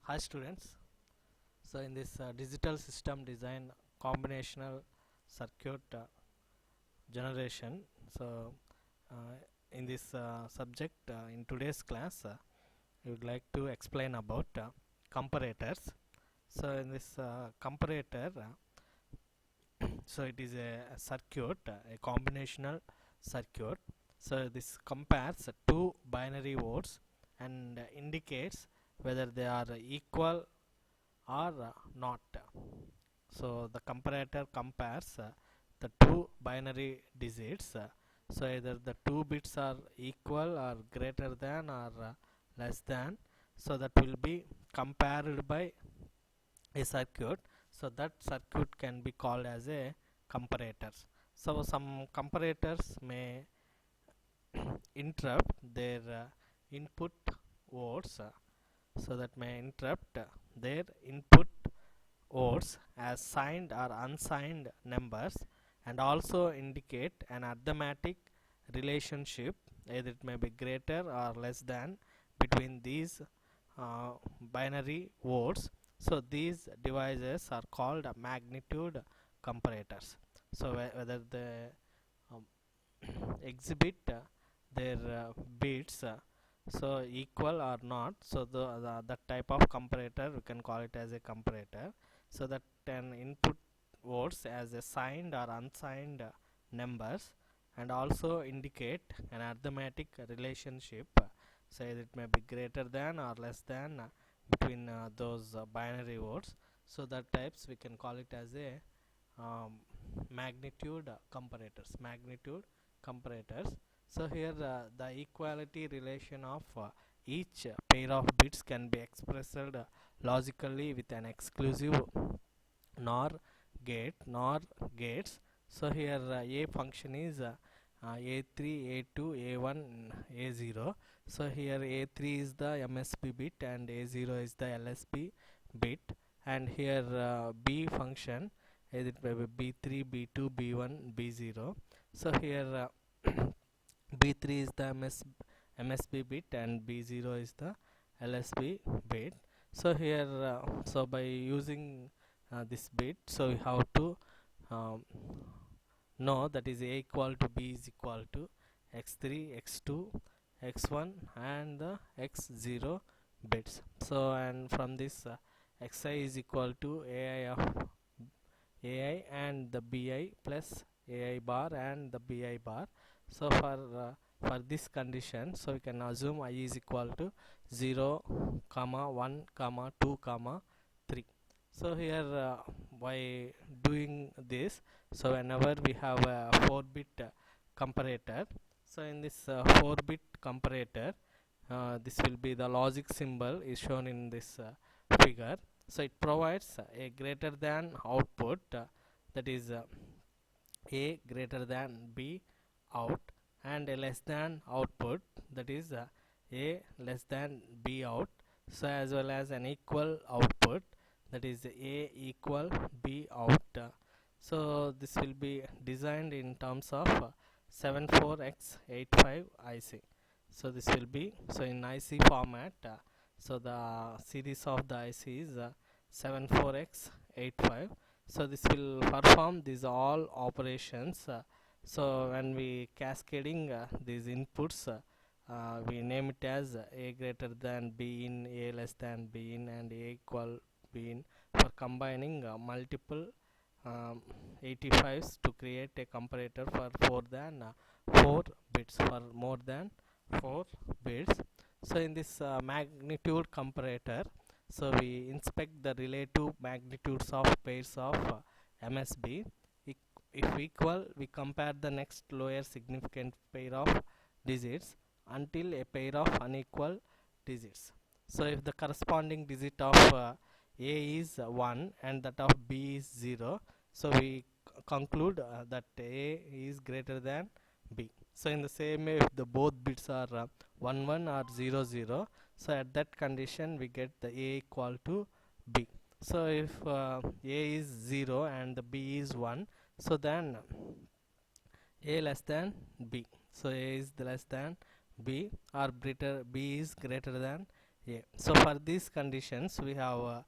Hi students. So in this digital system design combinational circuit generation, so uh, in this subject in today's class we would like to explain about comparators. So in this comparator, so it is a circuit, a combinational circuit. So this compares two binary words and indicates whether they are equal or not. So the comparator compares the two binary digits. So either the two bits are equal or greater than or less than. So that will be compared by a circuit. So that circuit can be called as a comparator. So some comparators may interrupt their input words. So that may interrupt their input words as signed or unsigned numbers and also indicate an arithmetic relationship, either it may be greater or less than between these uh, binary words. So these devices are called magnitude comparators. So whether they um, exhibit their bits so equal or not, so the type of comparator we can call it as a comparator. So that an input words as a signed or unsigned numbers and also indicate an arithmetic relationship, say it may be greater than or less than between those binary words. So that types we can call it as a magnitude comparators. So here the equality relation of each pair of bits can be expressed logically with an exclusive nor nor gates. So here a function is a3 a2 a1 a0. So here a3 is the MSB bit and a0 is the LSB bit, and here b function is it may be b3 b2 b1 b0. So here b3 is the MSB bit and b0 is the LSB bit. So here so by using this bit, so we have to um, know that is a equal to b is equal to x3 x2 x1 and the x0 bits. So and from this xi is equal to ai of ai and the bi plus ai bar and the bi bar. So for this condition, so we can assume I is equal to 0 comma 1 comma 2 comma 3. So here by doing this, so whenever we have a 4-bit comparator, so in this 4-bit comparator, this will be the logic symbol is shown in this figure. So it provides a greater than output, that is a greater than b out, and a less than output, that is a less than b out. So as well as an equal output, that is a equal b out. So this will be designed in terms of 74x85 IC. So this will be so in IC format. So the series of the IC is 74x85. So this will perform these all operations. So when we cascading these inputs, we name it as a greater than b in, a less than b in, and a equal b in, for combining multiple 85s to create a comparator for 4 bits, for more than 4 bits. So in this magnitude comparator, so we inspect the relative magnitudes of pairs of MSB. If equal, we compare the next lower significant pair of digits until a pair of unequal digits. So if the corresponding digit of A is 1 and that of B is 0, so we conclude that A is greater than B. So in the same way, if the both bits are 1 1 or 0 0, so at that condition we get the A equal to B. So if A is 0 and the B is 1, so then A less than B. So A is the less than B, or B is greater than A. So for these conditions we have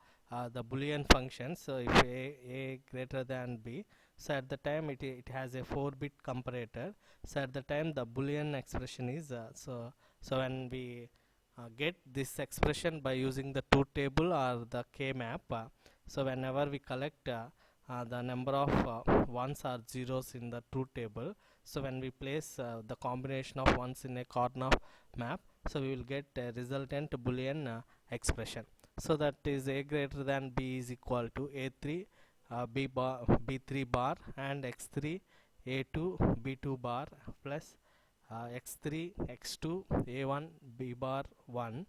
the Boolean function. So if a greater than b, so at the time it has a 4-bit comparator. So at the time the Boolean expression is so when we get this expression by using the truth table or the k map, so whenever we collect the number of ones or zeros in the truth table, so when we place the combination of ones in a corner map, so we will get a resultant Boolean expression. So that is a greater than b is equal to a3 b3 bar and x3 a2 b2 bar plus x3 x2 a1 b bar 1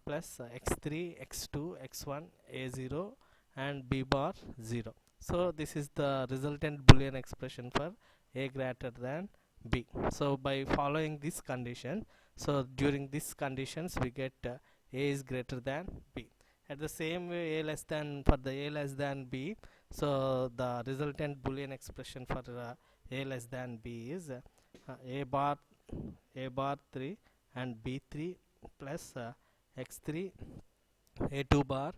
plus x3 x2 x1 a0 and b bar 0. So this is the resultant Boolean expression for a greater than b. So by following this condition, so during these conditions we get a is greater than b. At the same way, a less than, for the a less than b, so the resultant Boolean expression for a less than b is a bar 3 and b3 plus x3 a2 bar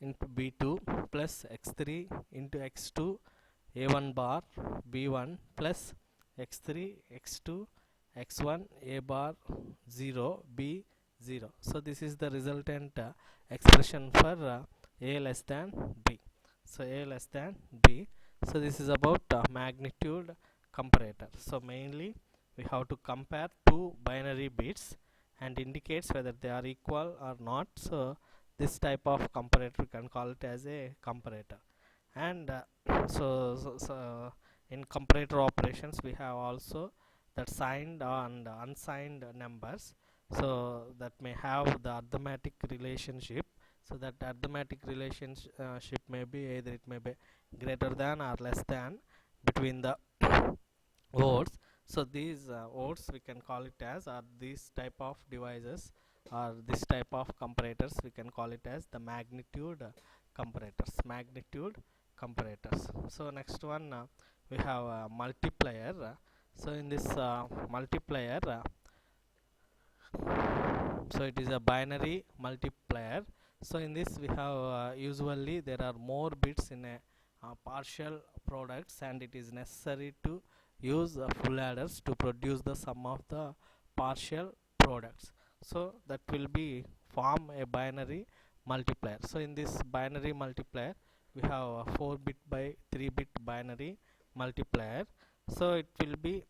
into b2 plus x3 into x2 a1 bar b1 plus x3 x2 x1 a bar 0 b 0. So this is the resultant expression for a less than b. So a less than b. So this is about magnitude comparator. So mainly we have to compare two binary bits and indicates whether they are equal or not. So this type of comparator we can call it as a comparator. And in comparator operations we have also that signed and unsigned numbers, so that may have the arithmetic relationship. So that arithmetic relationship may be either it may be greater than or less than between the words. So these words we can call it as, or these type of devices or this type of comparators we can call it as the magnitude comparators. So next one we have multiplier. So in this multiplier, so it is a binary multiplier. So in this we have usually there are more bits in a partial products, and it is necessary to use full adders to produce the sum of the partial products. So that will be form a binary multiplier. So in this binary multiplier we have a 4-bit by 3-bit binary multiplier. So it will be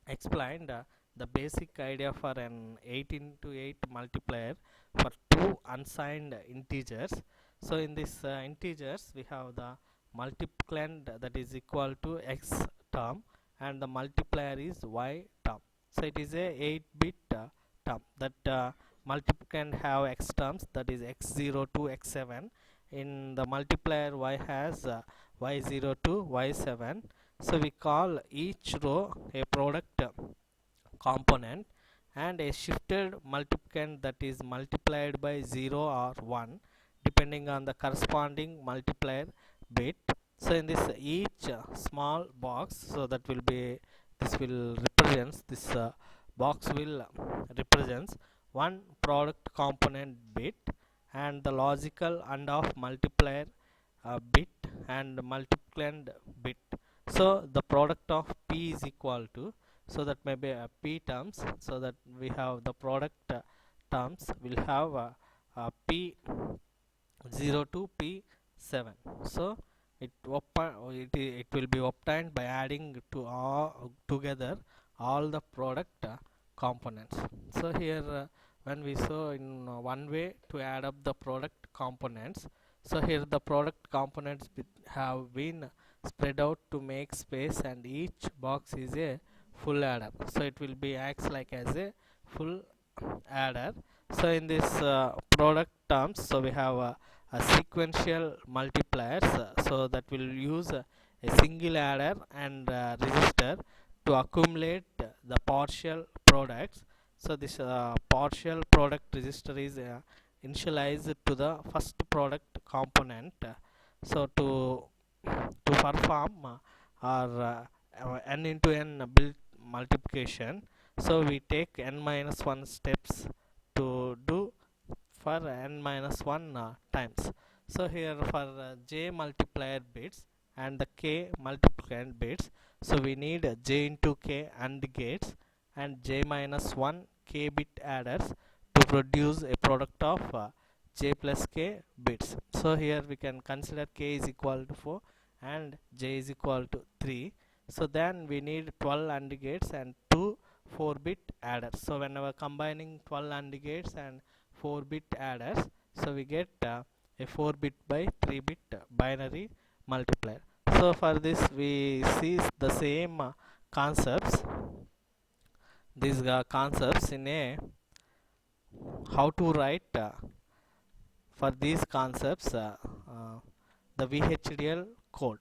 explained the basic idea for an 8 into 8 multiplier for two unsigned integers. So in this integers we have the multiplicand that is equal to x term and the multiplier is y term. So it is a 8-bit term that multiplicand have x terms, that is x0 to x7. In the multiplier y has y0 to y7. So we call each row a product component and a shifted multiplicand that is multiplied by 0 or 1 depending on the corresponding multiplier bit. So in this each small box, so that will be, this will represents, this box will represents one product component bit and the logical and of multiplier bit and multiplicand bit. So the product of p is equal to, so that may be p terms, so that we have the product terms will have p 0 to p7. So it will be obtained by adding to all together all the product components. So here when we saw in one way to add up the product components, so here the product components have been spread out to make space and each box is a full adder. So it will be acts like as a full adder. So in this product terms, so we have a sequential multipliers, so that will use a single adder and register to accumulate the partial products. So this partial product register is initialized to the first product component. So to perform or n into n build multiplication, so we take n minus 1 steps to do for n minus 1 times. So here for j multiplier bits and the k multiplier bits, so we need j into k AND gates and j minus 1 k bit adders to produce a product of j plus k bits. So here we can consider k is equal to 4 and j is equal to 3. So then we need 12 AND gates and 2 4-bit adders. So whenever combining 12 AND gates and 4-bit adders, so we get a 4-bit by 3-bit binary multiplier. So for this we see the same concepts, these concepts in a how to write for these concepts the VHDL code.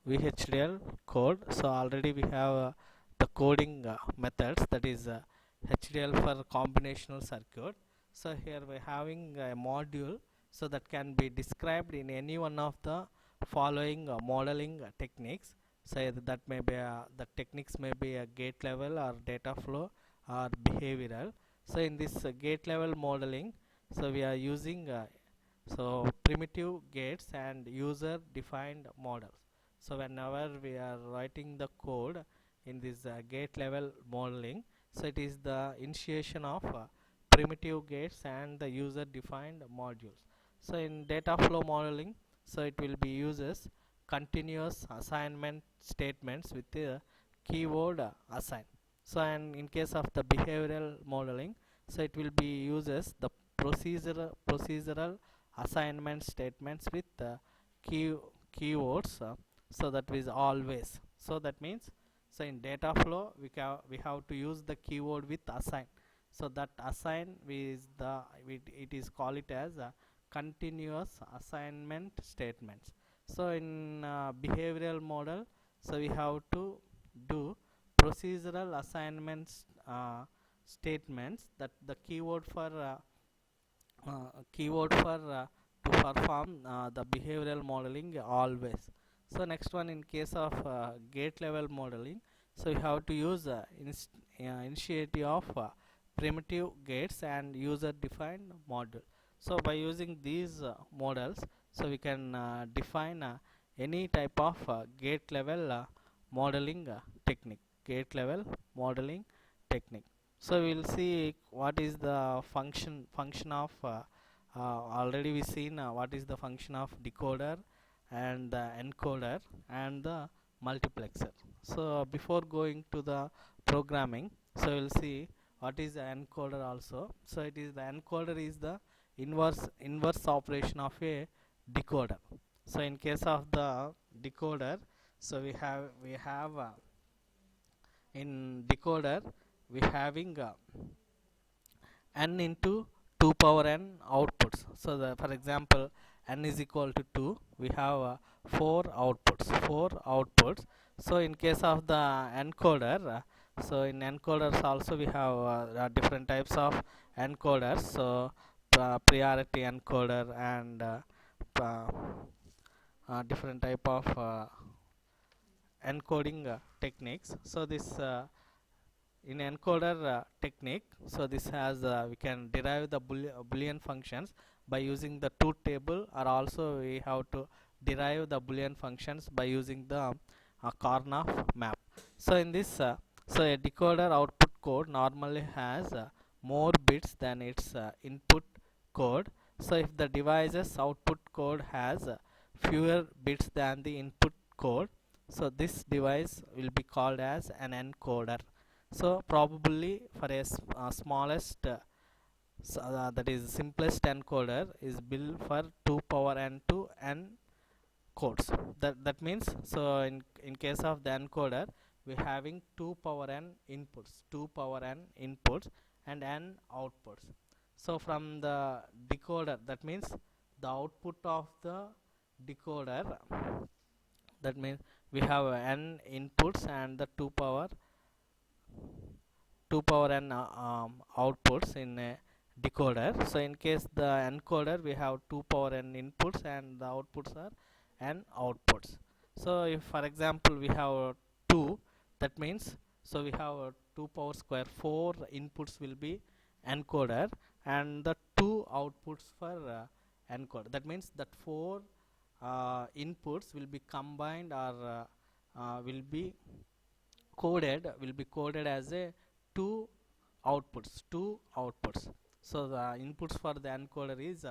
VHDL code. So already we have the coding methods, that is HDL for combinational circuit. So here we are having a module, so that can be described in any one of the following modeling techniques. So that may be the techniques may be a gate level or data flow or behavioral. So in this gate level modeling, so we are using so primitive gates and user defined models. So whenever we are writing the code in this gate level modeling, so it is the initiation of primitive gates and the user defined modules. So in data flow modeling, so it will be uses continuous assignment statements with the keyword assign. So and in case of the behavioral modeling, so it will be uses the procedural assignment statements with keywords, so that is always. So that means, so in data flow we have to use the keyword with assign. So that assign is the it is call it as a continuous assignment statements. So in behavioral model, so we have to do procedural assignments statements, that the keyword for to perform the behavioral modeling always. So next one, in case of gate level modeling, so you have to use initiative of primitive gates and user defined module. So by using these models, so we can define any type of gate level modeling technique. So we will see what is the function of already we seen what is the function of decoder and the encoder and the multiplexer. So before going to the programming, so we'll see what is the encoder also. So it is the encoder is the inverse operation of a decoder. So in case of the decoder, so we have in decoder we having n into 2 power n outputs. So for example, n is equal to 2, we have 4 outputs. So in case of the encoder, so in encoders also we have different types of encoders. So priority encoder and different type of encoding techniques. So this in encoder technique, so this has we can derive the boolean functions by using the truth table, or also we have to derive the boolean functions by using the Karnaugh map. So in this so a decoder output code normally has more bits than its input code. So if the device's output code has fewer bits than the input code, so this device will be called as an encoder. So probably for a smallest that is simplest encoder is built for 2 power n to n codes. That means, so in case of the encoder, we having 2 power n inputs and n outputs. So from the decoder, that means the output of the decoder, that means we have n inputs and the 2 power n outputs in a decoder. So in case the encoder, we have 2 power n inputs and the outputs are n outputs. So if for example we have 2, that means, so we have 2 power square 4 inputs will be encoder and the two outputs for encoder. That means that four inputs will be combined or will be coded as a two outputs. So the inputs for the encoder is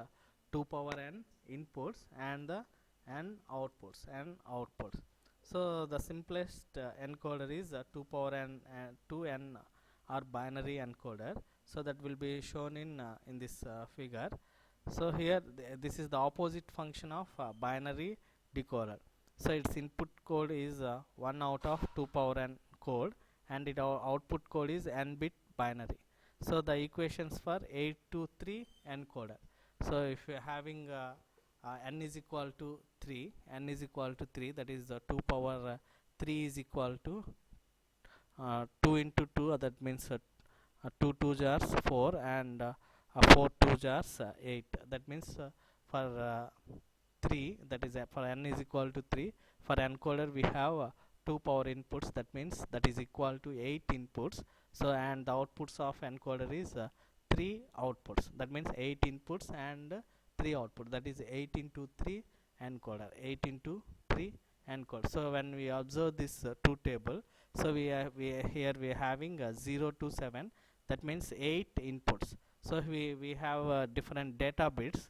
2 power n inputs and the n outputs. So the simplest encoder is 2 power n 2n or binary encoder. So that will be shown in this figure. So here this is the opposite function of binary decoder. So its input code is 1 out of 2 power n code, and its output code is n bit binary. So the equations for 8 to 3 encoder. So if you are having n is equal to 3, that is 2 power 3 is equal to 2 into 2, that means 2 2 jars 4 and 4 2 jars 8. That means for 3, that is for n is equal to 3, for encoder we have 2 power inputs, that means that is equal to 8 inputs. So and the outputs of encoder is 3 outputs, that means 8 inputs and 3 output, that is 8 into 3 encoder, 8 into 3 encoder. So when we observe this two table, so we are having 0 to 7, that means 8 inputs. So we have different data bits,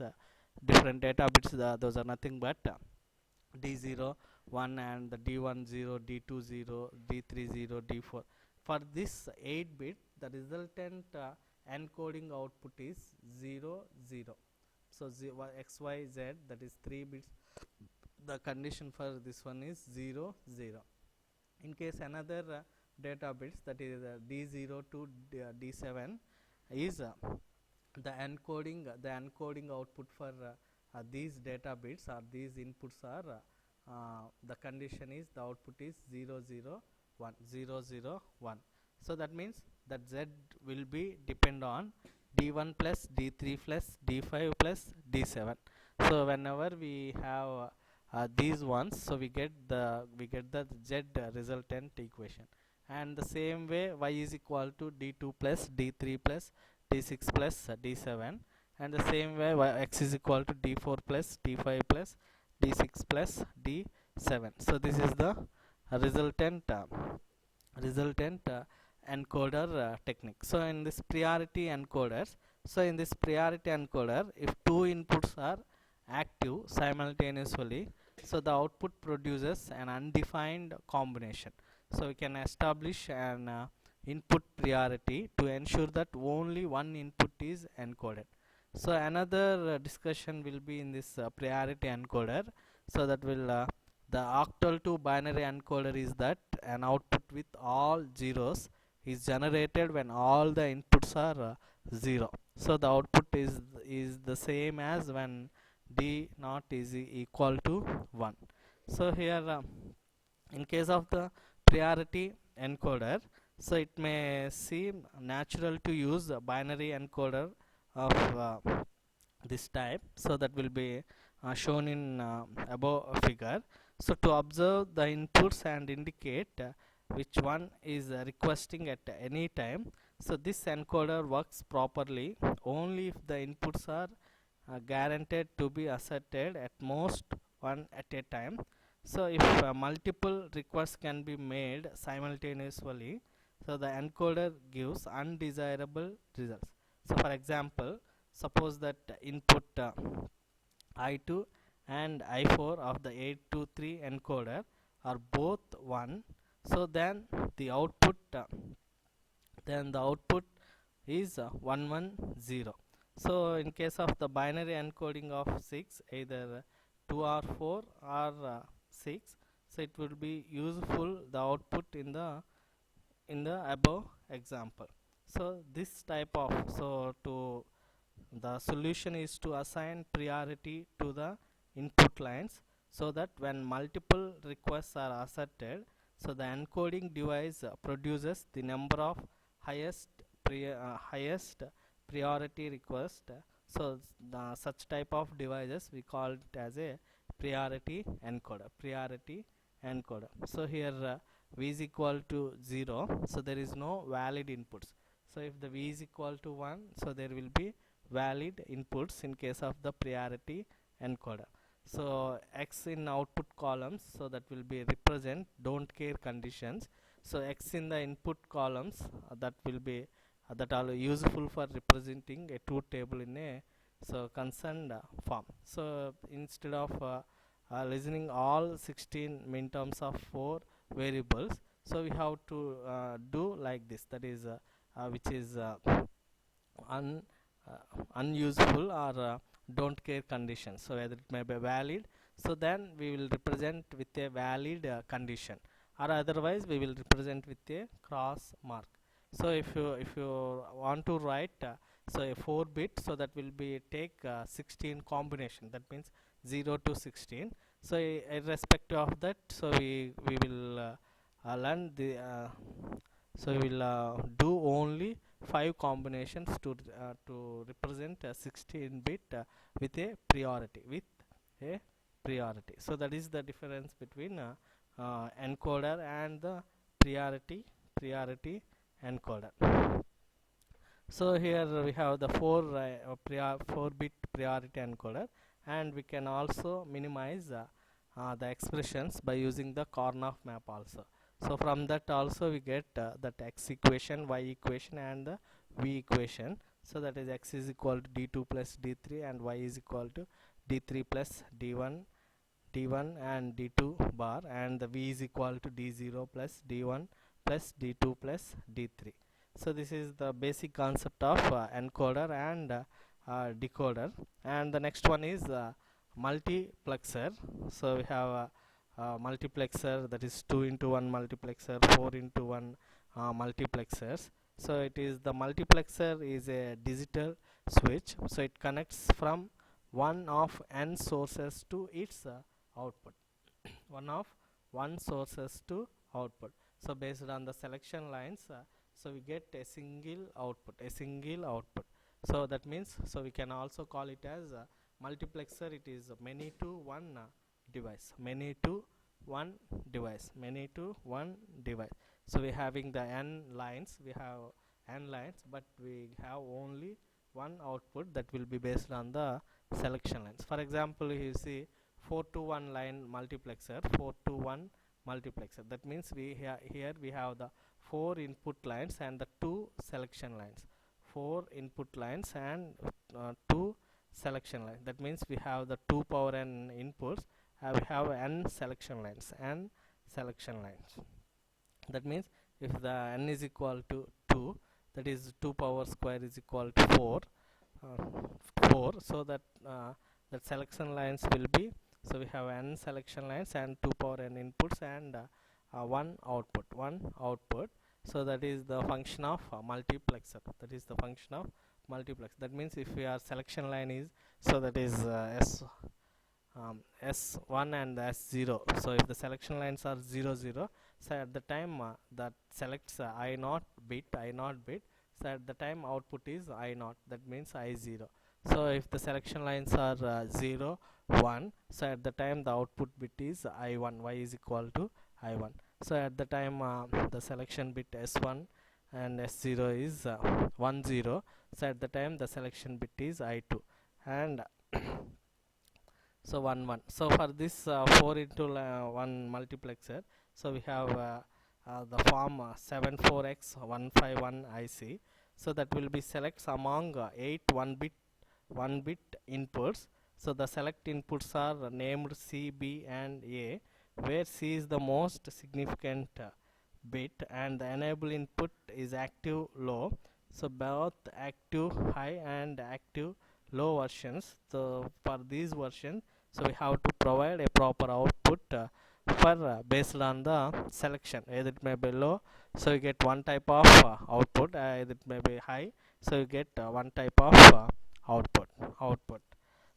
those are nothing but D0 1 and the D1 0, D2 0, D3 0, D4. For this 8 bit, the resultant encoding output is 0 0. So x y z, that is 3 bits. The condition for this one is 0 0. In case another data bits, that is D0 to D7 is the encoding output for these data bits or these inputs are the condition is the output is 0 0 1 0 0 1. So that means that z will be depend on d1 plus d3 plus d5 plus d7. So whenever we have these ones, so we get the z resultant equation. And the same way y is equal to d2 plus d3 plus d6 plus d7, and the same way x is equal to d4 plus d5 plus d6 plus d7. So this is the resultant encoder technique. So in this priority encoders, if two inputs are active simultaneously, so the output produces an undefined combination. So we can establish an input priority to ensure that only one input is encoded. So another discussion will be in this priority encoder. So that will the octal to binary encoder is that an output with all zeros is generated when all the inputs are 0. So the output is the same as when d naught is equal to 1. So here in case of the priority encoder, so it may seem natural to use a binary encoder of this type. So that will be shown in above figure. So to observe the inputs and indicate which one is requesting at any time, so this encoder works properly only if the inputs are guaranteed to be asserted at most one at a time. So if multiple requests can be made simultaneously, so the encoder gives undesirable results. So for example, suppose that input I2 and I4 of the 823 encoder are both 1, so then the output is 110. So in case of the binary encoding of 6, either 2 or 4 or 6, so it will be useful the output in the above example. So this type of, so to the solution is to assign priority to the input lines, so that when multiple requests are asserted, so the encoding device produces the number of highest priority request. So the such type of devices we call it as a priority encoder. So here v is equal to 0, so there is no valid inputs. So if the v is equal to 1, so there will be valid inputs in case of the priority encoder. So x in output columns, so that will be represent don't care conditions. So x in the input columns, that will be that are useful for representing a truth table in a so concerned form. So instead of listening all 16 min terms of 4 variables, so we have to do like this, that is which is un unuseful or don't care condition. So whether it may be valid, so then we will represent with a valid condition, or otherwise we will represent with a cross mark. So if you want to write so a 4 bit, so that will be take 16 combination, that means 0 to 16. So irrespective of that, so we will learn the so we will do only 5 combinations to represent a 16-bit with a priority. So that is the difference between encoder and the priority encoder. So here we have the 4-bit priority encoder, and we can also minimize the expressions by using the Karnaugh map also. So from that also we get that x equation, y equation, and the v equation. So that is x is equal to d2 plus d3, and y is equal to d3 plus d1 and d2 bar, and the v is equal to d0 plus d1 plus d2 plus d3. So this is the basic concept of encoder and decoder. And the next one is multiplexer. So we have multiplexer, that is 2 into 1 multiplexer, 4 into 1 multiplexers. So it is the multiplexer is a digital switch, so it connects from one of n sources to its output. one sources to output. So based on the selection lines, so we get a single output. So that means, so we can also call it as multiplexer. It is many to one device. So we having the n lines, but we have only one output that will be based on the selection lines. For example, you see 4 to 1 line multiplexer, that means here we have the 4 input lines and the 2 selection lines. 4 input lines and 2 selection lines. That means we have the 2 power n inputs, we have n selection lines. That means if the n is equal to 2, that is 2 power square is equal to 4. So that that selection lines will be, so we have n selection lines and 2 power n inputs and one output. So that is the function of multiplexer. That means if your selection line is, so that is S1 and S0. So if the selection lines are 0 0, so at the time that selects I0 bit, so at the time output is I0, that means I0. So if the selection lines are 0 1, so at the time the output bit is I1, y is equal to I1. So at the time the selection bit S1 and S0 is 1 0, so at the time the selection bit is I2, and so 1 1. So for this 4 into 1 multiplexer, so we have the form 74x151 IC. So that will be selects among 8 1 bit inputs. So the select inputs are named C, B, and A, where C is the most significant bit, and the enable input is active low. So both active high and active low versions. So for these versions, so we have to provide a proper output for based on the selection. Either it may be low, so you get one type of output. Either it may be high, so you get one type of output.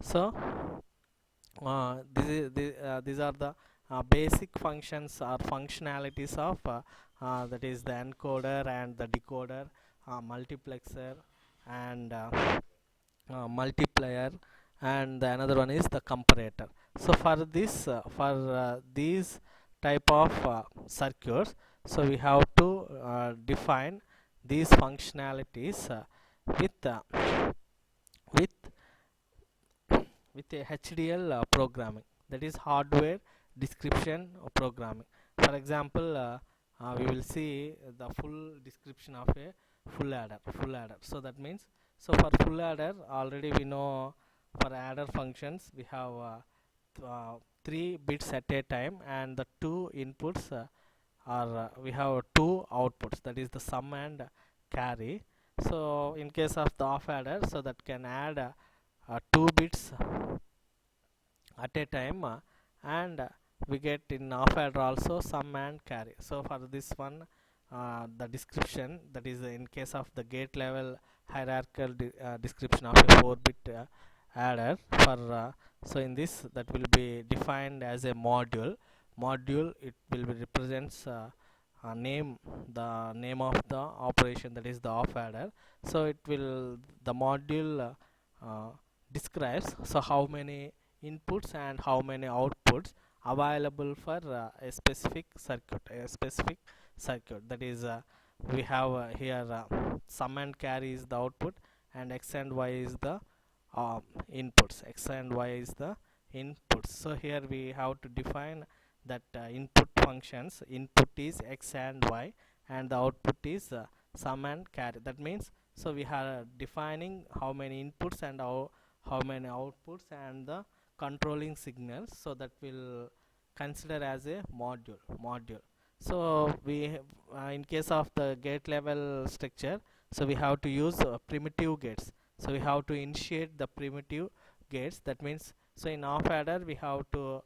So these are the basic functions or functionalities of that is the encoder and the decoder, multiplexer, and multiplier, and the another one is the comparator. So for this these type of circuits, so we have to define these functionalities with uh, with with a HDL programming, that is hardware description programming. For example, we will see the full description of a full adder. So that means, so for full adder already we know, for adder functions we have 3 bits at a time, and the two inputs are we have two outputs, that is the sum and carry. So in case of the off adder, so that can add 2 bits at a time, and we get in off adder also sum and carry. So for this one, the description, that is in case of the gate level hierarchical description of a 4-bit adder, for so in this, that will be defined as a module. It will be represents name, the name of the operation, that is the off adder. So it will, the module describes so how many inputs and how many outputs available for a specific circuit, that is we have here sum and carry is the output, and x and y is the inputs. So here we have to define that input functions. Input is x and y, and the output is sum and carry. That means, so we are defining how many inputs and how many outputs and the controlling signals, so that will consider as a module. So we in case of the gate level structure, so we have to use primitive gates. So we have to initiate the primitive gates. That means, so in off adder we have to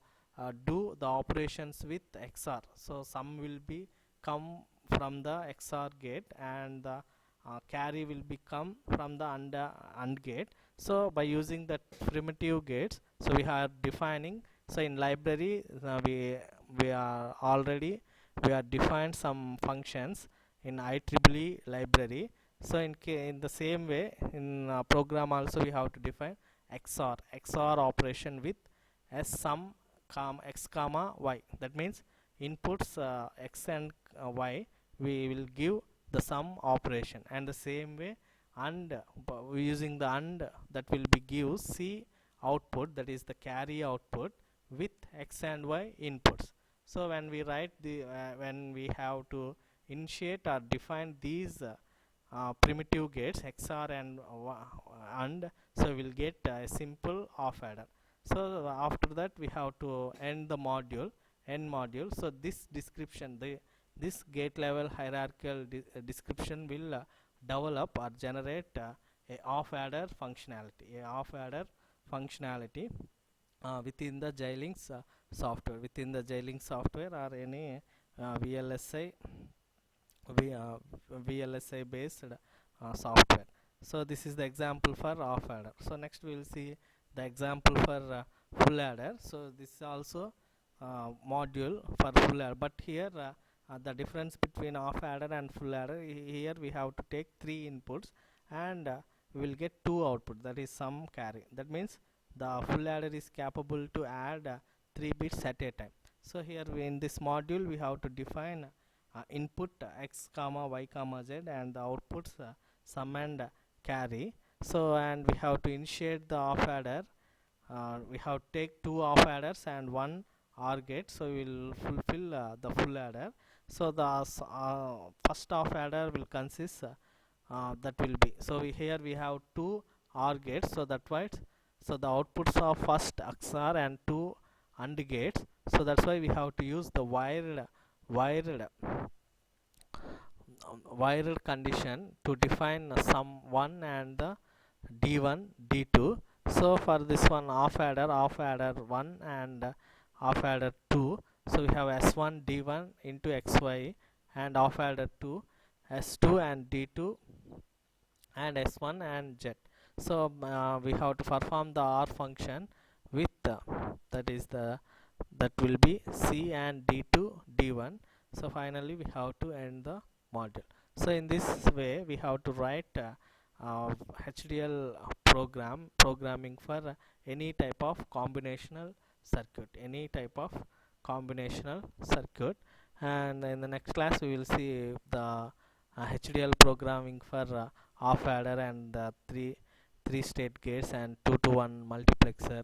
do the operations with XOR. So some will be come from the XOR gate, and the carry will become from the AND gate. So by using that primitive gates, so we are defining, so in library we are already we are defined some functions in IEEE library. So in the same way, in program also we have to define XOR operation with s sum x comma y. That means inputs x and y, we will give the sum operation, and the same way, and using the and, that will be give c output, that is the carry output, with x and y inputs. So when we write the when we have to initiate or define these primitive gates XOR and, so we'll get a simple off adder. So after that we have to end module. So this description, this gate level hierarchical description will develop or generate a off adder functionality within the Xilinx software, or any VLSI based software. So this is the example for off adder. So next we will see the example for full adder. So this is also module for full adder, but here the difference between off adder and full adder, here we have to take 3 inputs, and we will get 2 outputs, that is sum carry. That means the full adder is capable to add 3 bits at a time. So here in this module we have to define input x comma y comma z, and the outputs sum and carry. So and we have to initiate the off adder. We have to take 2 off adders and 1 OR gate, so we will fulfill the full adder. So the first off adder will consist that will be, so here we have 2 OR gates, so that why, so the outputs of first XOR and 2 AND gates. So that's why we have to use the wired condition to define sum 1 and the D1 D2. So for this one, off adder 1 and off adder 2, so we have S1 D1 into XY, and off adder 2 S2 and D2, and S1 and Z. So we have to perform the OR function with that will be C and D2 D1. So finally we have to end the module. So in this way we have to write HDL programming for any type of combinational circuit, and in the next class we will see the HDL programming for half adder and three state gates and 2 to 1 multiplexer.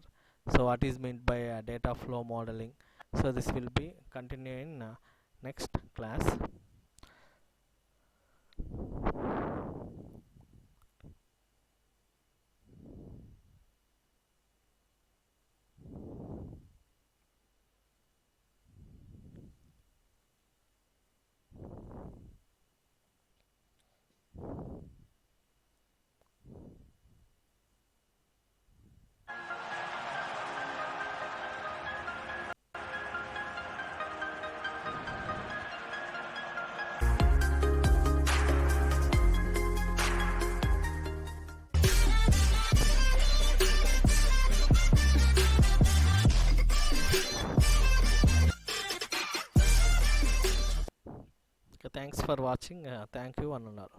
So what is meant by data flow modeling? So this will be continuing next class. Okay, thanks for watching. Thank you one and all.